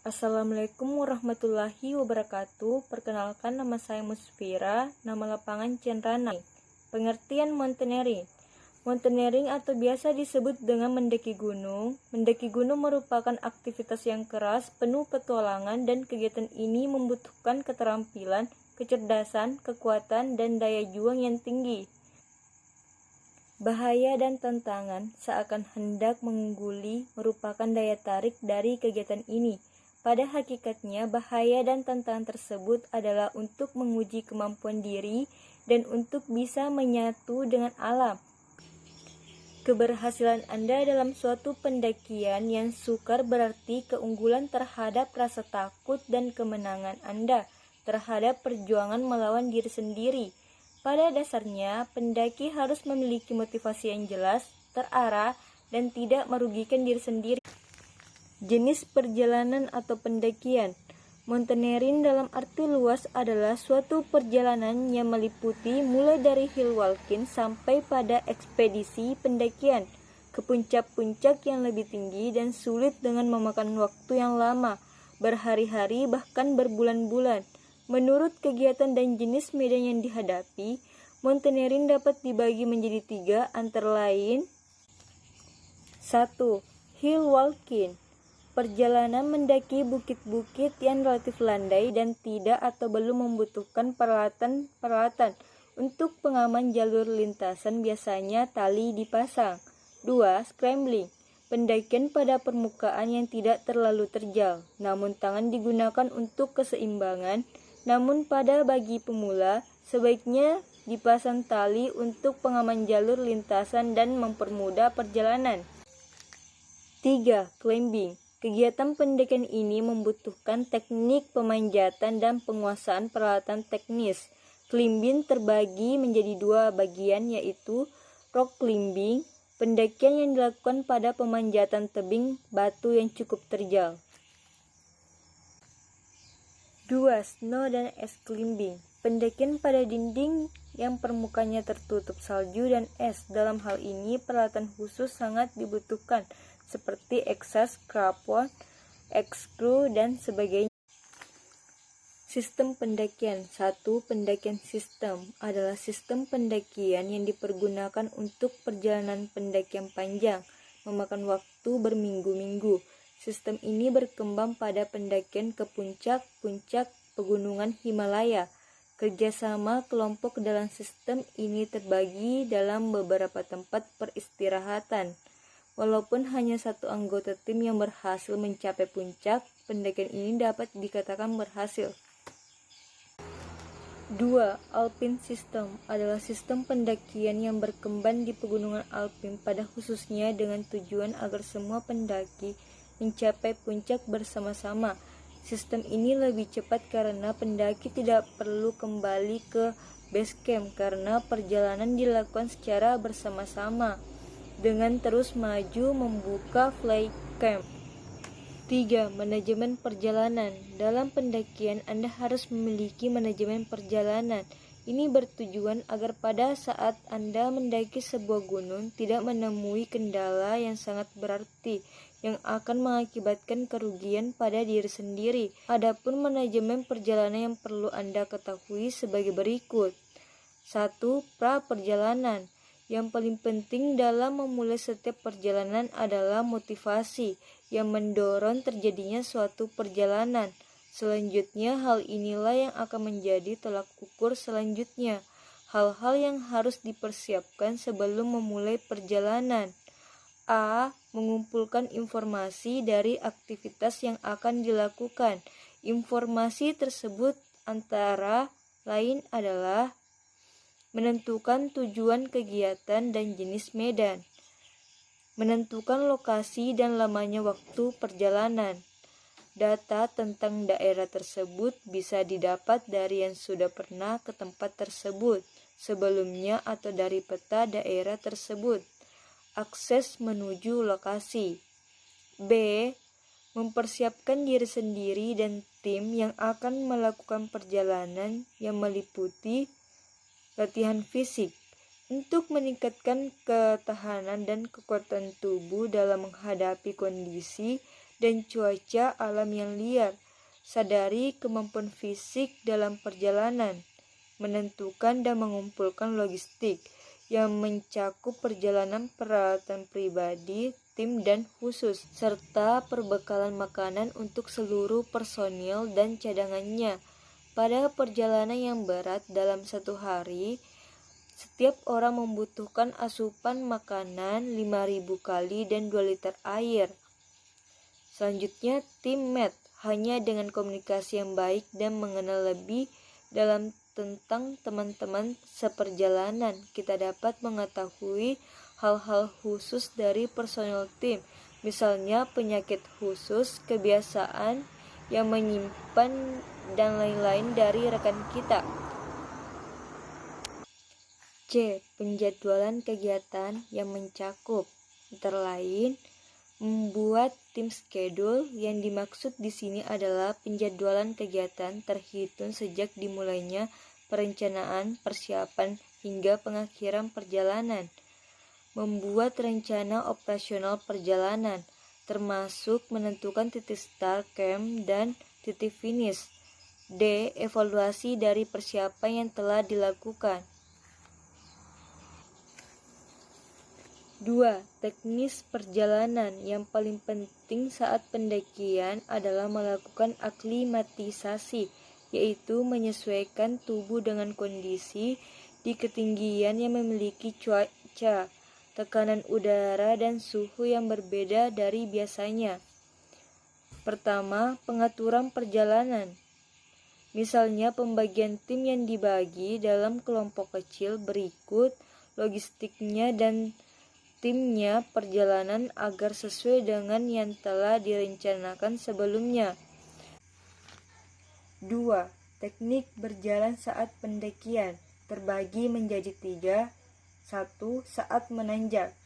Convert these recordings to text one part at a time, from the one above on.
Assalamualaikum warahmatullahi wabarakatuh. Perkenalkan, nama saya Musfira, nama lapangan Cenrana. Pengertian mountaineering. Mountaineering atau biasa disebut dengan mendaki gunung. Mendaki gunung merupakan aktivitas yang keras, penuh petualangan, dan kegiatan ini membutuhkan keterampilan, kecerdasan, kekuatan, dan daya juang yang tinggi. Bahaya dan tantangan seakan hendak mengungguli merupakan daya tarik dari kegiatan ini. Pada hakikatnya, bahaya dan tantangan tersebut adalah untuk menguji kemampuan diri dan untuk bisa menyatu dengan alam. Keberhasilan Anda dalam suatu pendakian yang sukar berarti keunggulan terhadap rasa takut dan kemenangan Anda terhadap perjuangan melawan diri sendiri. Pada dasarnya, pendaki harus memiliki motivasi yang jelas, terarah, dan tidak merugikan diri sendiri. Jenis perjalanan atau pendakian. Mountaineering dalam arti luas adalah suatu perjalanan yang meliputi mulai dari hill walking sampai pada ekspedisi pendakian ke puncak-puncak yang lebih tinggi dan sulit dengan memakan waktu yang lama, berhari-hari bahkan berbulan-bulan. Menurut kegiatan dan jenis medan yang dihadapi, mountaineering dapat dibagi menjadi 3 antara lain. 1. Hill walking. Perjalanan mendaki bukit-bukit yang relatif landai dan tidak atau belum membutuhkan peralatan untuk pengaman jalur lintasan, biasanya tali dipasang. 2. Scrambling. Pendakian pada permukaan yang tidak terlalu terjal, namun tangan digunakan untuk keseimbangan. Namun pada bagi pemula, sebaiknya dipasang tali untuk pengaman jalur lintasan dan mempermudah perjalanan. 3. Climbing. Kegiatan pendakian ini membutuhkan teknik pemanjatan dan penguasaan peralatan teknis. Climbing terbagi menjadi 2 bagian, yaitu rock climbing, pendakian yang dilakukan pada pemanjatan tebing batu yang cukup terjal. 2. Snow dan ice climbing, pendakian pada dinding yang permukaannya tertutup salju dan es. Dalam hal ini, peralatan khusus sangat dibutuhkan, seperti exhaust, crampon, X-screw, dan sebagainya. Sistem pendakian. 1. Pendakian sistem adalah sistem pendakian yang dipergunakan untuk perjalanan pendakian panjang, memakan waktu berminggu-minggu. Sistem ini berkembang pada pendakian ke puncak-puncak pegunungan Himalaya. Kerjasama kelompok dalam sistem ini terbagi dalam beberapa tempat peristirahatan. Walaupun hanya satu anggota tim yang berhasil mencapai puncak, pendakian ini dapat dikatakan berhasil. 2. Alpine System adalah sistem pendakian yang berkembang di pegunungan Alpine, pada khususnya dengan tujuan agar semua pendaki mencapai puncak bersama-sama. Sistem ini lebih cepat karena pendaki tidak perlu kembali ke base camp karena perjalanan dilakukan secara bersama-sama dengan terus maju membuka fly camp. 3. Manajemen perjalanan. Dalam pendakian, Anda harus memiliki manajemen perjalanan. Ini bertujuan agar pada saat Anda mendaki sebuah gunung tidak menemui kendala yang sangat berarti yang akan mengakibatkan kerugian pada diri sendiri. Adapun manajemen perjalanan yang perlu Anda ketahui sebagai berikut. 1. Pra-perjalanan. Yang paling penting dalam memulai setiap perjalanan adalah motivasi yang mendorong terjadinya suatu perjalanan. Selanjutnya, hal inilah yang akan menjadi tolak ukur selanjutnya. Hal-hal yang harus dipersiapkan sebelum memulai perjalanan. A. Mengumpulkan informasi dari aktivitas yang akan dilakukan. Informasi tersebut antara lain adalah menentukan tujuan kegiatan dan jenis medan, menentukan lokasi dan lamanya waktu perjalanan. Data tentang daerah tersebut bisa didapat dari yang sudah pernah ke tempat tersebut sebelumnya atau dari peta daerah tersebut. Akses menuju lokasi. B. Mempersiapkan diri sendiri dan tim yang akan melakukan perjalanan yang meliputi latihan fisik untuk meningkatkan ketahanan dan kekuatan tubuh dalam menghadapi kondisi dan cuaca alam yang liar. Sadari kemampuan fisik dalam perjalanan, menentukan dan mengumpulkan logistik yang mencakup perjalanan peralatan pribadi, tim dan khusus, serta perbekalan makanan untuk seluruh personil dan cadangannya. Pada perjalanan yang berat dalam satu hari, setiap orang membutuhkan asupan makanan 5.000 kali dan 2 liter air. Selanjutnya, tim MET. Hanya dengan komunikasi yang baik dan mengenal lebih dalam tentang teman-teman seperjalanan, kita dapat mengetahui hal-hal khusus dari personil tim, misalnya penyakit khusus, kebiasaan yang menyimpan, dan lain-lain dari rekan kita. C. Penjadwalan kegiatan yang mencakup, antara lain, membuat tim schedule. Yang dimaksud di sini adalah penjadwalan kegiatan terhitung sejak dimulainya perencanaan, persiapan, hingga pengakhiran perjalanan. Membuat rencana operasional perjalanan, termasuk menentukan titik start camp dan titik finish. D. Evaluasi dari persiapan yang telah dilakukan. 2. Teknis perjalanan. Yang paling penting saat pendakian adalah melakukan aklimatisasi, yaitu menyesuaikan tubuh dengan kondisi di ketinggian yang memiliki cuaca, tekanan udara, dan suhu yang berbeda dari biasanya. Pertama, pengaturan perjalanan. Misalnya pembagian tim yang dibagi dalam kelompok kecil berikut logistiknya dan timnya perjalanan agar sesuai dengan yang telah direncanakan sebelumnya. 2. Teknik berjalan saat pendakian terbagi menjadi 3. 1. Saat menanjak.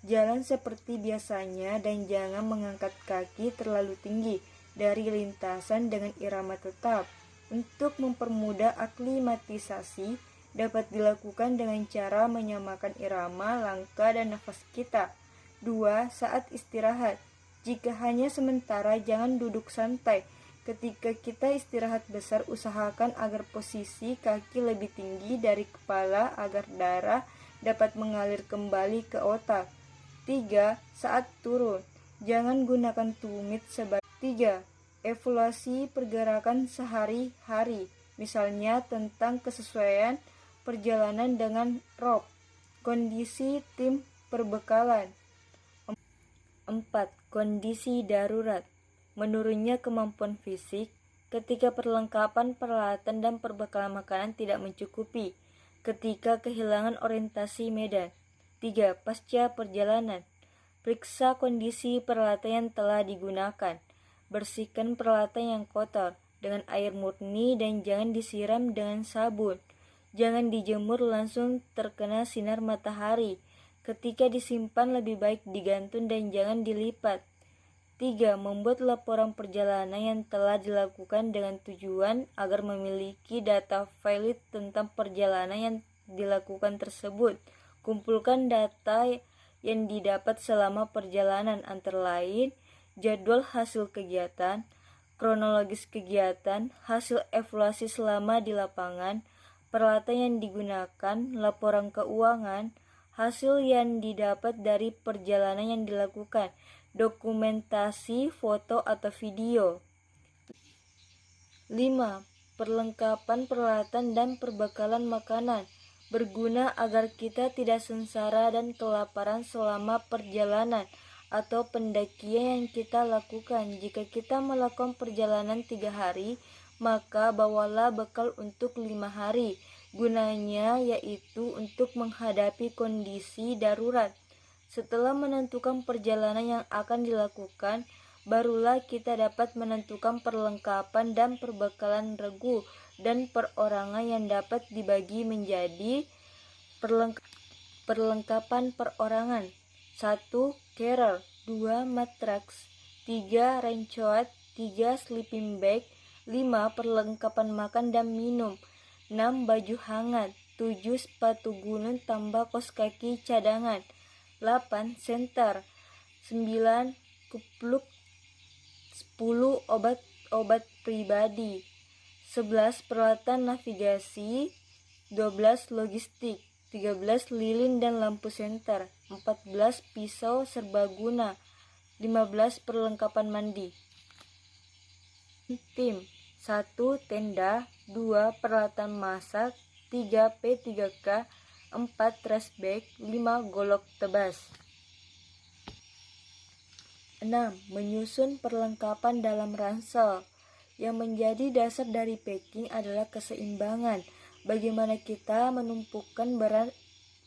Jalan seperti biasanya dan jangan mengangkat kaki terlalu tinggi dari lintasan dengan irama tetap. Untuk mempermudah aklimatisasi, dapat dilakukan dengan cara menyamakan irama, langkah, dan nafas kita. 2. Saat istirahat. Jika hanya sementara, jangan duduk santai. Ketika kita istirahat besar, usahakan agar posisi kaki lebih tinggi dari kepala agar darah dapat mengalir kembali ke otak. 3. Saat turun. Jangan gunakan tumit sebagai. 3. Evaluasi pergerakan sehari-hari, misalnya tentang kesesuaian perjalanan dengan rope, kondisi tim perbekalan. 4. Kondisi darurat. Menurunnya kemampuan fisik ketika perlengkapan peralatan dan perbekalan makanan tidak mencukupi, ketika kehilangan orientasi medan. 3. Pasca perjalanan. Periksa kondisi peralatan yang telah digunakan. Bersihkan peralatan yang kotor dengan air murni dan jangan disiram dengan sabun. Jangan dijemur langsung terkena sinar matahari. Ketika disimpan lebih baik digantung dan jangan dilipat. 3. Membuat laporan perjalanan yang telah dilakukan dengan tujuan agar memiliki data valid tentang perjalanan yang dilakukan tersebut. Kumpulkan data yang didapat selama perjalanan, antara lain jadwal hasil kegiatan, kronologis kegiatan, hasil evaluasi selama di lapangan, peralatan yang digunakan, laporan keuangan, hasil yang didapat dari perjalanan yang dilakukan, dokumentasi, foto atau video. 5. Perlengkapan peralatan dan perbekalan makanan berguna agar kita tidak sengsara dan kelaparan selama perjalanan atau pendakian yang kita lakukan. Jika kita melakukan perjalanan 3 hari, maka bawalah bekal untuk 5 hari. Gunanya yaitu untuk menghadapi kondisi darurat. Setelah menentukan perjalanan yang akan dilakukan, barulah kita dapat menentukan perlengkapan dan perbekalan regu dan perorangan yang dapat dibagi menjadi perlengkapan perorangan. 1. Carrier, 2. Matrax, 3. raincoat, 3. sleeping bag, 5. Perlengkapan makan dan minum, 6. Baju hangat, 7. Sepatu gunung tambah kaos kaki cadangan, 8. Senter, 9. Kupluk 10 obat-obat pribadi, 11 peralatan navigasi, 12 logistik, 13 lilin dan lampu senter, 14 pisau serbaguna, 15 perlengkapan mandi. Tim 1 tenda, 2 peralatan masak, 3 P3K, 4 trash bag, 5 golok tebas. 6. Menyusun perlengkapan dalam ransel. Yang menjadi dasar dari packing adalah keseimbangan. Bagaimana kita menumpukan berat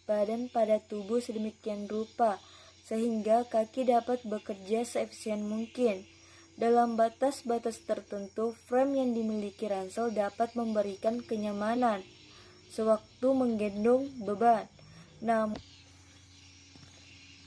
badan pada tubuh sedemikian rupa, sehingga kaki dapat bekerja seefisien mungkin. Dalam batas-batas tertentu, frame yang dimiliki ransel dapat memberikan kenyamanan sewaktu menggendong beban.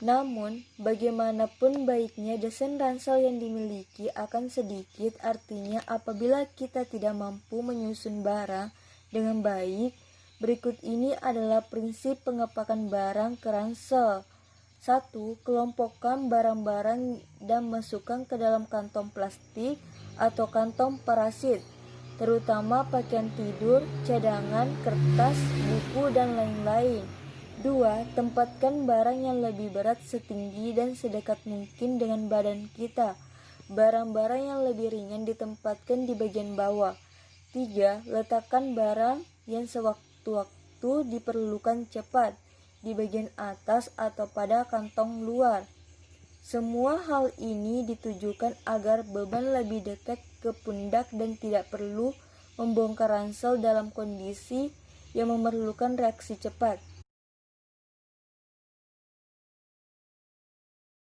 Namun, bagaimanapun baiknya desain ransel yang dimiliki akan sedikit, artinya apabila kita tidak mampu menyusun barang dengan baik, berikut ini adalah prinsip pengepakan barang ke ransel. 1. Kelompokkan barang-barang dan masukkan ke dalam kantong plastik atau kantong parasit, terutama pakaian tidur, cadangan, kertas, buku, dan lain-lain. 2. Tempatkan barang yang lebih berat setinggi dan sedekat mungkin dengan badan kita. Barang-barang yang lebih ringan ditempatkan di bagian bawah. 3. Letakkan barang yang sewaktu-waktu diperlukan cepat di bagian atas atau pada kantong luar. Semua hal ini ditujukan agar beban lebih dekat ke pundak dan tidak perlu membongkar ransel dalam kondisi yang memerlukan reaksi cepat.